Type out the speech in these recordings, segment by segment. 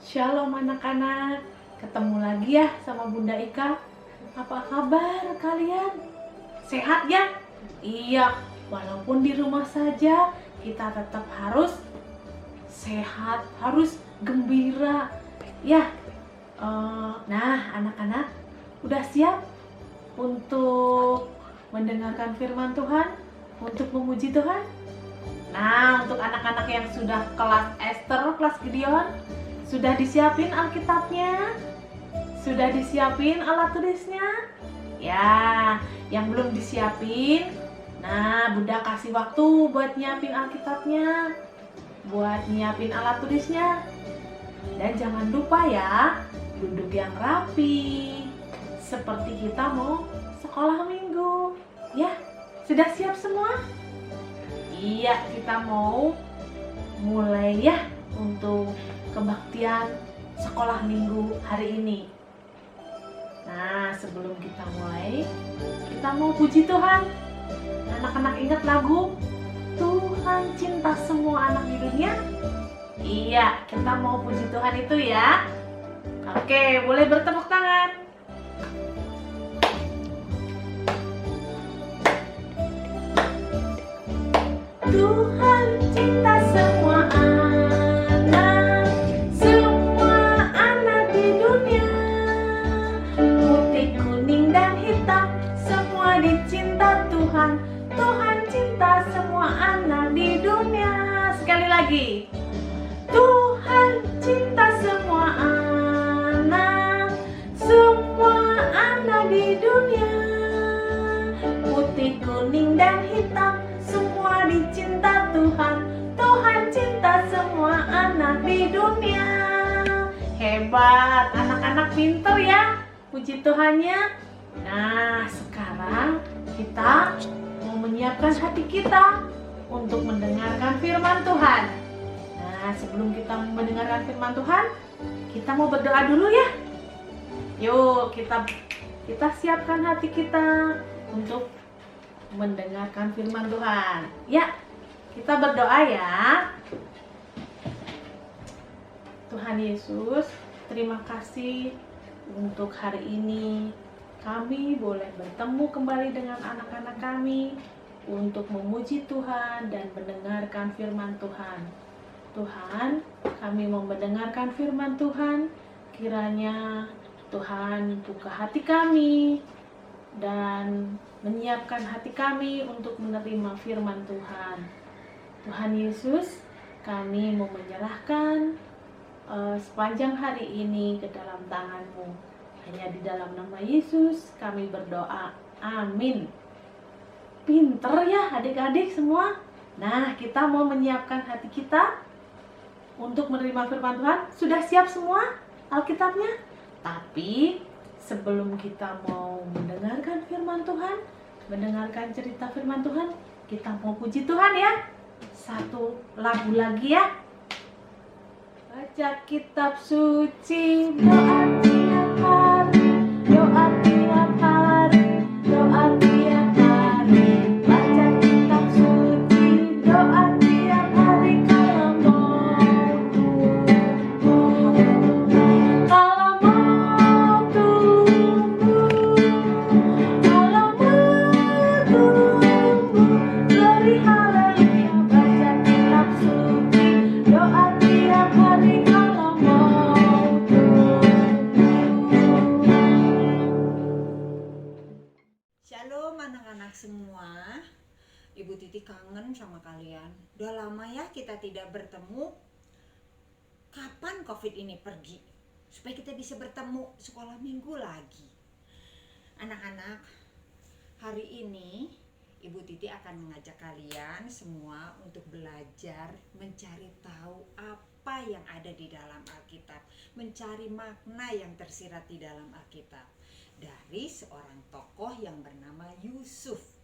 Shalom anak-anak, ketemu lagi ya sama Bunda Ika. Apa kabar kalian? Sehat ya? Iya, walaupun di rumah saja kita tetap harus sehat, harus gembira. Ya, nah anak-anak udah siap untuk mendengarkan firman Tuhan? Untuk memuji Tuhan? Nah, untuk anak-anak yang sudah kelas Esther, kelas Gideon, sudah disiapin Alkitabnya? Sudah disiapin alat tulisnya? Ya, yang belum disiapin, nah Bunda kasih waktu buat nyiapin Alkitabnya, buat nyiapin alat tulisnya. Dan jangan lupa ya, duduk yang rapi, seperti kita mau sekolah minggu. Ya, sudah siap semua? Iya, kita mau mulai ya untuk kebaktian sekolah minggu hari ini. Nah, sebelum kita mulai, kita mau puji Tuhan. Anak-anak ingat lagu Tuhan cinta semua anak di dunia? Iya, kita mau puji Tuhan itu ya. Oke, boleh bertepuk tangan. Tuhan cinta semua anak, semua anak di dunia. Putih, kuning, dan hitam, semua dicinta Tuhan. Tuhan cinta semua anak di dunia. Sekali lagi. Tuhan cinta semua anak di dunia. Putih, kuning, dan hitam, semua dicinta Tuhan. Tuhan cinta semua anak di dunia. Hebat, anak-anak pinter ya, puji Tuhannya. Nah, sekarang kita mau menyiapkan hati kita untuk mendengarkan firman Tuhan. Nah, sebelum kita mendengarkan firman Tuhan, kita mau berdoa dulu ya. Yuk, kita siapkan hati kita untuk mendengarkan firman Tuhan. Ya, kita berdoa ya. Tuhan Yesus, terima kasih untuk hari ini kami boleh bertemu kembali dengan anak-anak kami untuk memuji Tuhan dan mendengarkan firman Tuhan. Tuhan, kami mau mendengarkan firman Tuhan, kiranya Tuhan buka hati kami dan menyiapkan hati kami untuk menerima firman Tuhan. Tuhan Yesus, kami mau menyerahkan sepanjang hari ini ke dalam tangan-Mu. Hanya di dalam nama Yesus kami berdoa. Amin. Pinter ya adik-adik semua. Nah, kita mau menyiapkan hati kita untuk menerima firman Tuhan. Sudah siap semua Alkitabnya? Tapi sebelum kita mau mendengarkan firman Tuhan, mendengarkan cerita firman Tuhan, kita mau puji Tuhan ya. Satu lagu lagi ya. Baca kitab suci, doa tiap hari, doa tiap hari, doa tiap hari. Baca kitab suci, doa tiap hari kalau mau tumbuh, kalau mau tumbuh, kalau mau tumbuh. Glory haleluya, baca kitab suci, doa tiap hari kalau mau tumbuh. Shalom anak-anak semua. Ibu Titi kangen sama kalian. Udah lama ya kita tidak bertemu. Kapan COVID ini pergi? Supaya kita bisa bertemu sekolah minggu lagi. Anak-anak, hari ini Ibu Titi akan mengajak kalian semua untuk belajar mencari tahu apa yang ada di dalam Alkitab, mencari makna yang tersirat di dalam Alkitab dari seorang tokoh yang bernama Yusuf.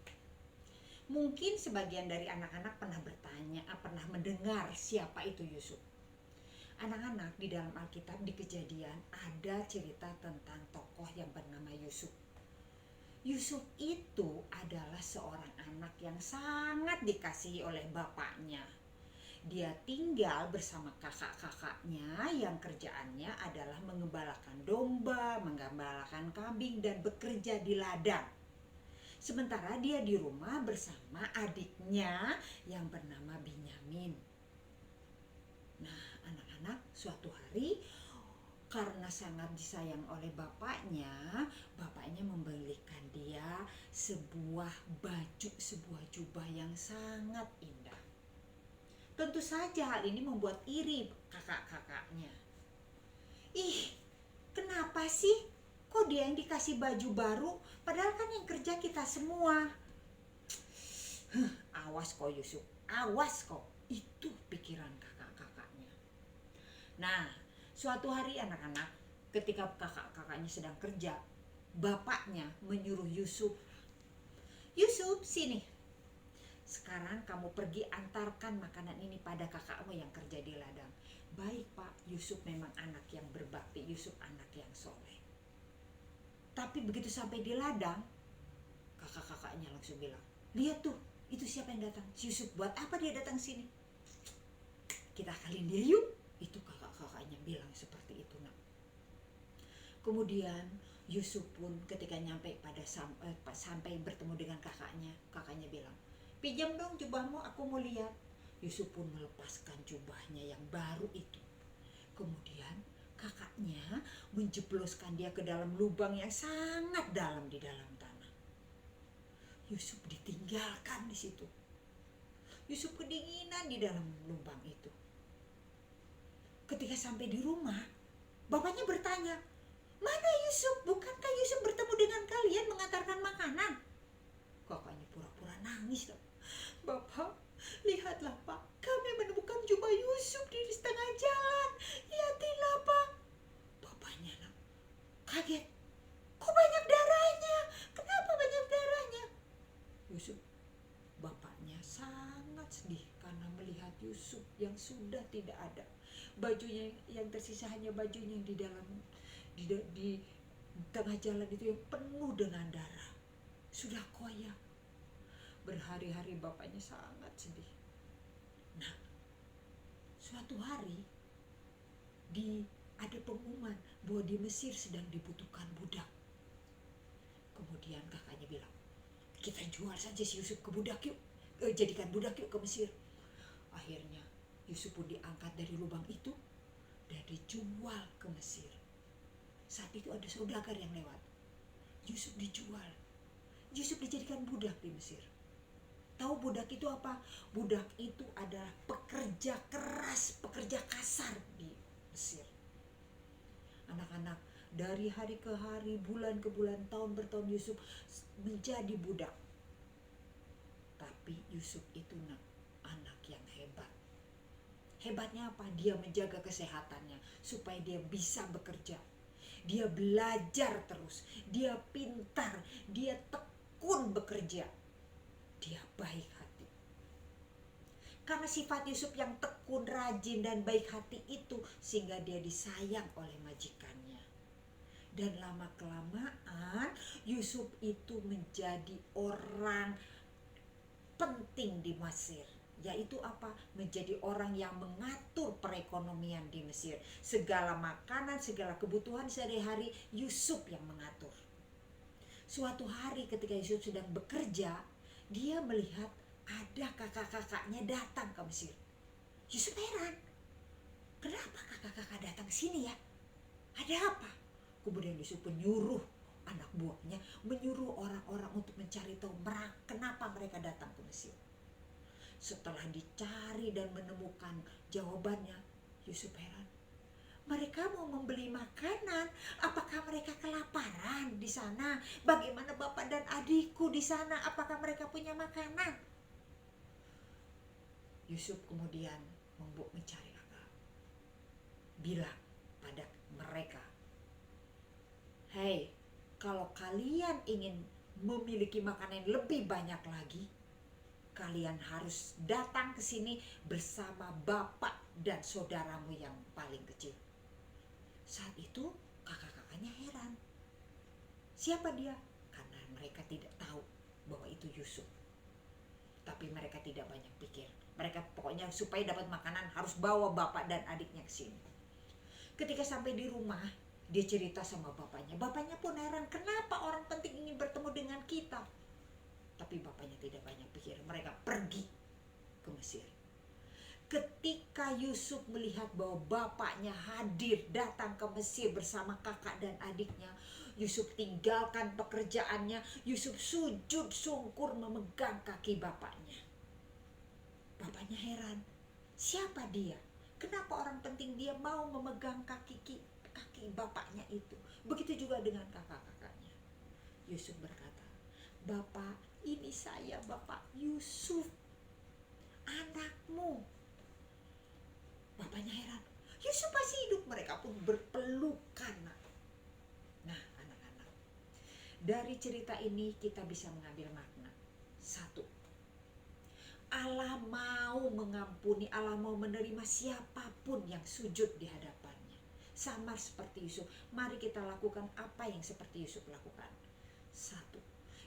Mungkin sebagian dari anak-anak pernah bertanya, pernah mendengar siapa itu Yusuf. Anak-anak, di dalam Alkitab di Kejadian ada cerita tentang tokoh yang bernama Yusuf. Yusuf itu adalah seorang anak yang sangat dikasihi oleh bapaknya. Dia tinggal bersama kakak-kakaknya yang kerjaannya adalah mengembalakan domba, mengembalakan kambing, dan bekerja di ladang. Sementara dia di rumah bersama adiknya yang bernama Binyamin. Nah, anak-anak, suatu hari karena sangat disayang oleh bapaknya membelikan dia sebuah baju, sebuah jubah yang sangat indah. Tentu saja hal ini membuat iri kakak-kakaknya. Ih, kenapa sih? Kok dia yang dikasih baju baru? Padahal kan yang kerja kita semua. Awas kok Yusuf, awas kok. Itu pikiran kakak-kakaknya. Nah, suatu hari anak-anak, ketika kakak-kakaknya sedang kerja, bapaknya menyuruh Yusuf, Yusuf sini. Sekarang kamu pergi antarkan makanan ini pada kakakmu yang kerja di ladang. Baik Pak, Yusuf memang anak yang berbakti, Yusuf anak yang soleh. Tapi begitu sampai di ladang, kakak-kakaknya langsung bilang, lihat tuh, itu siapa yang datang? Si Yusuf, buat apa dia datang sini? Kita akalin dia yuk. Itu kakak-kakaknya bilang seperti itu nak. Kemudian Yusuf pun ketika nyampe sampai bertemu dengan kakaknya bilang, pinjam dong jubahmu, aku mau lihat. Yusuf pun melepaskan jubahnya yang baru itu. Kemudian kakaknya menjebloskan dia ke dalam lubang yang sangat dalam di dalam tanah. Yusuf ditinggalkan di situ. Yusuf kedinginan di dalam lubang itu. Ketika sampai di rumah, bapaknya bertanya, mana Yusuf? Bukankah Yusuf bertemu dengan kalian mengantarkan makanan? Kakaknya pura-pura nangis. Bapak, lihatlah Pak, kami menemukan jubah Yusuf di setengah jalan. Lihatlah Pak. Bapaknya kaget. Kok banyak darahnya? Kenapa banyak darahnya? Yusuf, bapaknya sangat sedih karena melihat Yusuf yang sudah tidak ada. Bajunya yang tersisa hanya bajunya yang di dalam di tengah jalan itu yang penuh dengan darah. Sudah koyak. Berhari-hari bapaknya sangat sedih. Nah, suatu hari ada pengumuman bahwa di Mesir sedang dibutuhkan budak. Kemudian kakaknya bilang, kita jual saja si Yusuf ke budak yuk. Jadikan budak yuk ke Mesir. Akhirnya Yusuf pun diangkat dari lubang itu dan dijual ke Mesir. Saat itu ada saudagar yang lewat. Yusuf dijual. Yusuf dijadikan budak di Mesir. Tahu budak itu apa? Budak itu adalah pekerja keras, pekerja kasar di Mesir. Anak-anak, dari hari ke hari, bulan ke bulan, tahun bertahun Yusuf menjadi budak. Tapi Yusuf itu anak yang hebat. Hebatnya apa? Dia menjaga kesehatannya supaya dia bisa bekerja. Dia belajar terus, dia pintar, dia tekun bekerja. Dia baik hati. Karena sifat Yusuf yang tekun, rajin, dan baik hati itu, sehingga dia disayang oleh majikannya. Dan lama-kelamaan Yusuf itu menjadi orang penting di Mesir. Yaitu apa? Menjadi orang yang mengatur perekonomian di Mesir. Segala makanan, segala kebutuhan sehari-hari Yusuf yang mengatur. Suatu hari ketika Yusuf sedang bekerja, dia melihat ada kakak-kakaknya datang ke Mesir. Yusuf heran, kenapa kakak-kakak datang ke sini ya? Ada apa? Kemudian Yusuf menyuruh anak buahnya, menyuruh orang-orang untuk mencari tahu kenapa mereka datang ke Mesir. Setelah dicari dan menemukan jawabannya, Yusuf heran. Mereka mau membeli makanan. Apakah mereka kelaparan di sana? Bagaimana bapak dan adikku di sana? Apakah mereka punya makanan? Yusuf kemudian mencari akal. Bilang pada mereka, hei, kalau kalian ingin memiliki makanan yang lebih banyak lagi, kalian harus datang ke sini bersama bapak dan saudaramu yang paling kecil. Saat itu kakak-kakaknya heran. Siapa dia? Karena mereka tidak tahu bahwa itu Yusuf. tapi mereka tidak banyak pikir. Mereka pokoknya supaya dapat makanan harus bawa bapak dan adiknya ke sini. Ketika sampai di rumah, dia cerita sama bapaknya. Bapaknya pun heran, kenapa orang penting ingin bertemu dengan kita? Tapi bapaknya tidak banyak pikir. Mereka pergi ke Mesir. Ketika Yusuf melihat bahwa bapaknya hadir datang ke Mesir bersama kakak dan adiknya, Yusuf tinggalkan pekerjaannya. Yusuf sujud sungkur memegang kaki bapaknya. Bapaknya heran, siapa dia? Kenapa orang penting dia mau memegang kaki bapaknya itu? Begitu juga dengan kakak-kakaknya. Yusuf berkata, Bapak, ini saya Bapak Yusuf, anakmu. Bapaknya heran, Yusuf masih hidup. Mereka pun berpelukan. Nah, anak-anak, dari cerita ini kita bisa mengambil makna. Satu, Allah mau mengampuni, Allah mau menerima siapapun yang sujud di hadapannya. Sama seperti Yusuf, mari kita lakukan apa yang seperti Yusuf lakukan. Satu,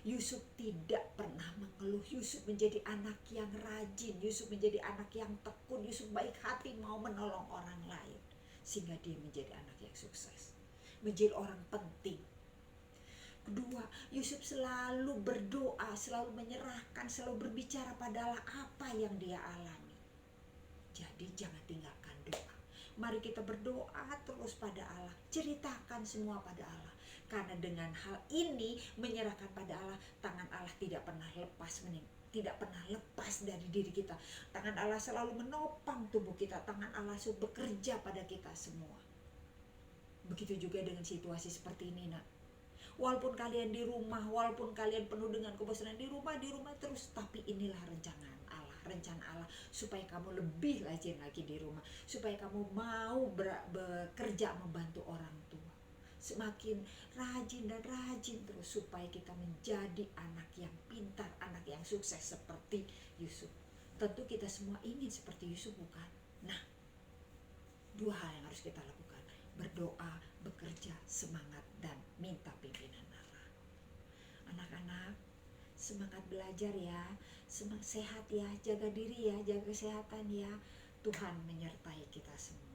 Yusuf tidak pernah mengeluh. Yusuf menjadi anak yang rajin. Yusuf menjadi anak yang tekun. Yusuf baik hati, mau menolong orang lain. Sehingga dia menjadi anak yang sukses. Menjadi orang penting. Kedua, Yusuf selalu berdoa, selalu menyerahkan, selalu berbicara pada Allah apa yang dia alami. Jadi jangan tinggalkan doa. Mari kita berdoa terus pada Allah. Ceritakan semua pada Allah. Karena dengan hal ini menyerahkan pada Allah, tangan Allah tidak pernah lepas dari diri kita. Tangan Allah selalu menopang tubuh kita. Tangan Allah selalu bekerja pada kita semua. Begitu juga dengan situasi seperti ini, nak. Walaupun kalian di rumah, walaupun kalian penuh dengan kebosanan di rumah terus, tapi inilah rencana Allah supaya kamu lebih rajin lagi di rumah, supaya kamu mau bekerja membantu orang tua. Semakin rajin dan rajin terus supaya kita menjadi anak yang pintar, anak yang sukses seperti Yusuf. Tentu kita semua ingin seperti Yusuf, bukan? Nah, dua hal yang harus kita lakukan: berdoa, bekerja, semangat, dan minta pimpinan Allah. Anak-anak, semangat belajar ya, semangat sehat ya, jaga diri ya, jaga kesehatan ya. Tuhan menyertai kita semua.